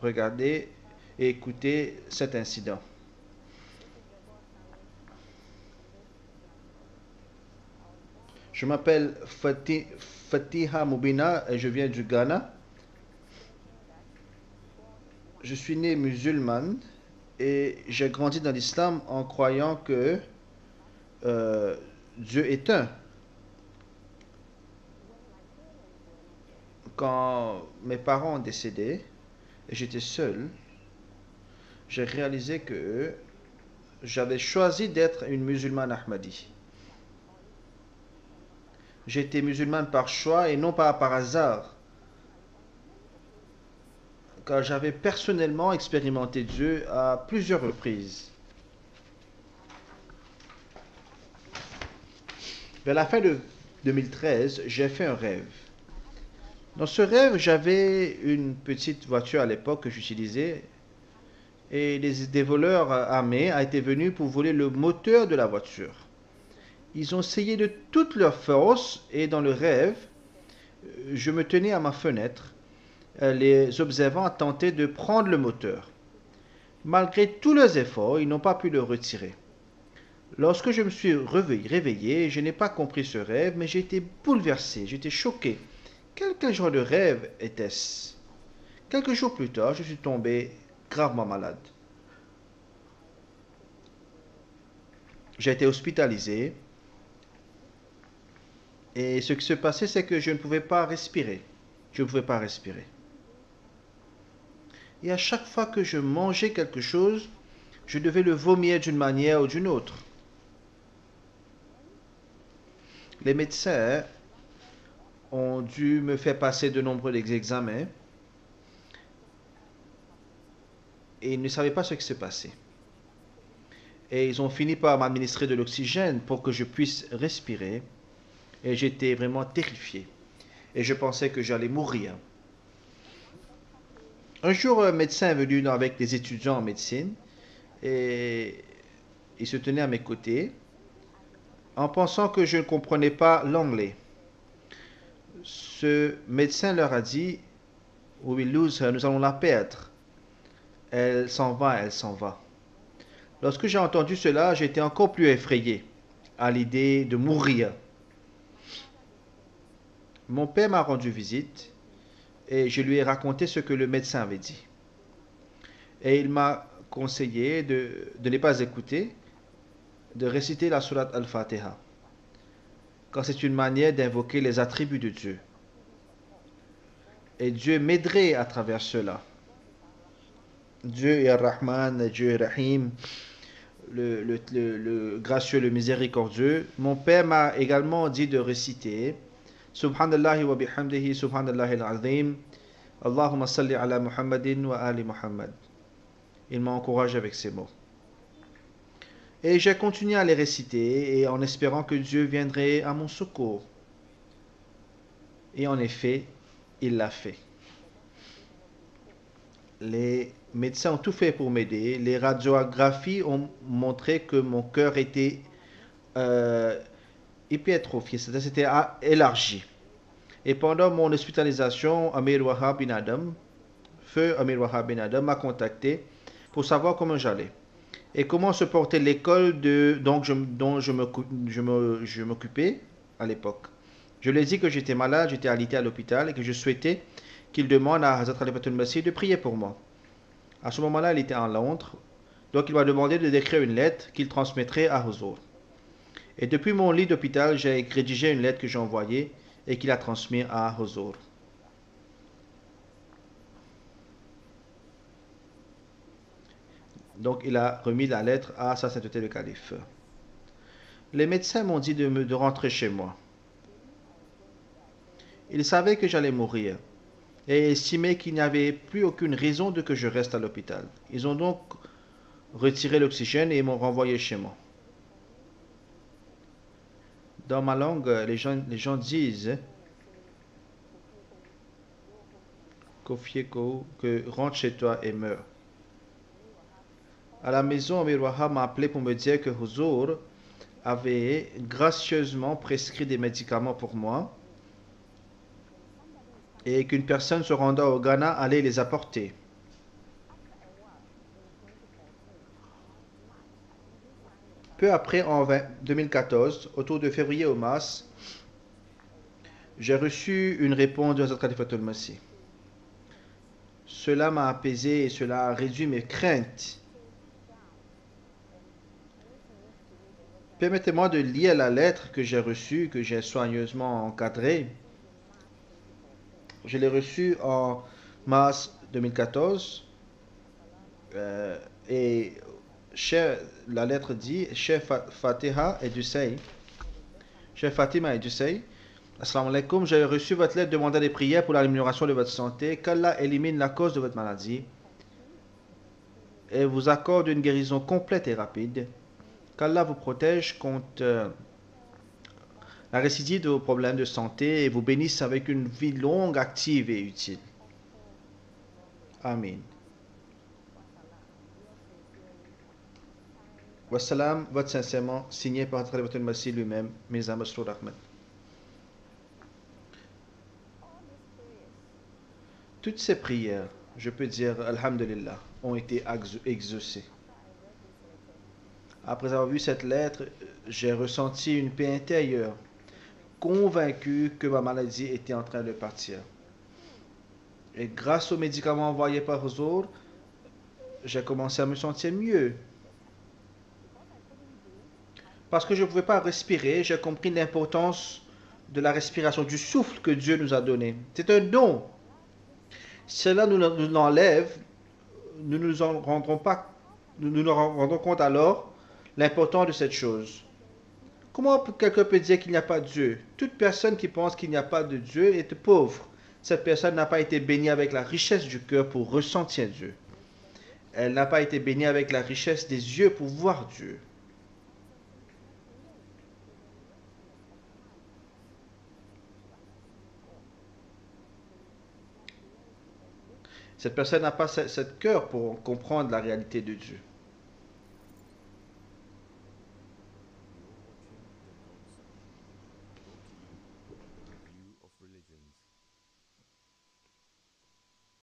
regarder et écouter cet incident. Je m'appelle Fatiha Moubina et je viens du Ghana. Je suis né musulmane et j'ai grandi dans l'islam en croyant que euh, Dieu est un. Quand mes parents ont décédé et j'étais seul, j'ai réalisé que j'avais choisi d'être une musulmane Ahmadi. J'étais musulmane par choix et non pas par hasard, car j'avais personnellement expérimenté Dieu à plusieurs reprises. Vers la fin de 2013, j'ai fait un rêve. Dans ce rêve, j'avais une petite voiture à l'époque que j'utilisais et des voleurs armés étaient venus pour voler le moteur de la voiture. Ils ont essayé de toutes leurs forces et dans le rêve, je me tenais à ma fenêtre, les observant tenter de prendre le moteur. Malgré tous leurs efforts, ils n'ont pas pu le retirer. Lorsque je me suis réveillé, je n'ai pas compris ce rêve, mais j'ai été bouleversé, j'étais choqué. Quel genre de rêve était-ce? Quelques jours plus tard, je suis tombé gravement malade. J'ai été hospitalisé et ce qui se passait, c'est que je ne pouvais pas respirer. Je ne pouvais pas respirer. Et à chaque fois que je mangeais quelque chose, je devais le vomir d'une manière ou d'une autre. Les médecins ont dû me faire passer de nombreux examens et ils ne savaient pas ce qui se passait. Et ils ont fini par m'administrer de l'oxygène pour que je puisse respirer. Et j'étais vraiment terrifié. Et je pensais que j'allais mourir. Un jour, un médecin est venu avec des étudiants en médecine et il se tenait à mes côtés en pensant que je ne comprenais pas l'anglais. Ce médecin leur a dit, We will lose her, nous allons la perdre. Elle s'en va, elle s'en va. Lorsque j'ai entendu cela, j'étais encore plus effrayé à l'idée de mourir. Mon père m'a rendu visite et je lui ai raconté ce que le médecin avait dit. Et il m'a conseillé de ne pas écouter, de réciter la sourate Al-Fatiha, car c'est une manière d'invoquer les attributs de Dieu. Et Dieu m'aiderait à travers cela. Dieu est Rahman, Dieu est Rahim, le gracieux, le miséricordieux. Mon père m'a également dit de réciter Subhanallah wa bihamdihi, Subhanallah al-azim, Allahumma salli ala Muhammadin wa ali Muhammad. Il m'a encouragé avec ces mots. Et j'ai continué à les réciter et en espérant que Dieu viendrait à mon secours. Et en effet, il l'a fait. Les médecins ont tout fait pour m'aider. Les radiographies ont montré que mon cœur était hypertrophié, c'est-à-dire c'était élargi. Et pendant mon hospitalisation, Amir Wahab bin Adam, feu Amir Wahab bin Adam, m'a contacté pour savoir comment j'allais et comment se portait l'école dont je m'occupais à l'époque. Je lui ai dit que j'étais malade, j'étais alité à l'hôpital et que je souhaitais qu'il demande à Hazrat Khalifatul Masih de prier pour moi. À ce moment-là, il était en Londres, donc il m'a demandé de d'écrire une lettre qu'il transmettrait à Huzur. Et depuis mon lit d'hôpital, j'ai rédigé une lettre que j'ai envoyée et qu'il a transmise à Huzur. Donc il a remis la lettre à sa sainteté le calife. Les médecins m'ont dit de rentrer chez moi. Ils savaient que j'allais mourir et estimaient qu'il n'y avait plus aucune raison de que je reste à l'hôpital. Ils ont donc retiré l'oxygène et m'ont renvoyé chez moi. Dans ma langue, les gens disent que rentre chez toi et meurs. À la maison, Amir Wahab m'a appelé pour me dire que Huzur avait gracieusement prescrit des médicaments pour moi et qu'une personne se rendant au Ghana allait les apporter. Peu après, en 2014, autour de février au mars, j'ai reçu une réponse de Hazrat Khalifatul Masih. Cela m'a apaisé et cela a réduit mes craintes. Permettez-moi de lire la lettre que j'ai reçue, que j'ai soigneusement encadrée. Je l'ai reçue en mars 2014 et la lettre dit Cher Fatiha et Dusay, Cher Fatima et Dusay, Assalamu alaikum, j'ai reçu votre lettre demandant des prières pour l'amélioration de votre santé, qu'Allah élimine la cause de votre maladie et vous accorde une guérison complète et rapide, qu'Allah vous protège contre la récidive de vos problèmes de santé et vous bénisse avec une vie longue, active et utile. Amin. Wassalam, votre sincèrement, signé par Khalifatul Masih lui-même, Mirza Masroor Ahmed. Toutes ces prières, je peux dire Alhamdulillah, ont été exaucées. Après avoir vu cette lettre, j'ai ressenti une paix intérieure, convaincu que ma maladie était en train de partir. Et grâce aux médicaments envoyés par Zour, j'ai commencé à me sentir mieux. Parce que je ne pouvais pas respirer, j'ai compris l'importance de la respiration, du souffle que Dieu nous a donné. C'est un don. Si cela nous l'enlève, nous nous en rendrons pas, nous nous rendons compte alors l'importance de cette chose. Comment quelqu'un peut dire qu'il n'y a pas de Dieu? Toute personne qui pense qu'il n'y a pas de Dieu est pauvre. Cette personne n'a pas été bénie avec la richesse du cœur pour ressentir Dieu. Elle n'a pas été bénie avec la richesse des yeux pour voir Dieu. Cette personne n'a pas ce cœur pour comprendre la réalité de Dieu.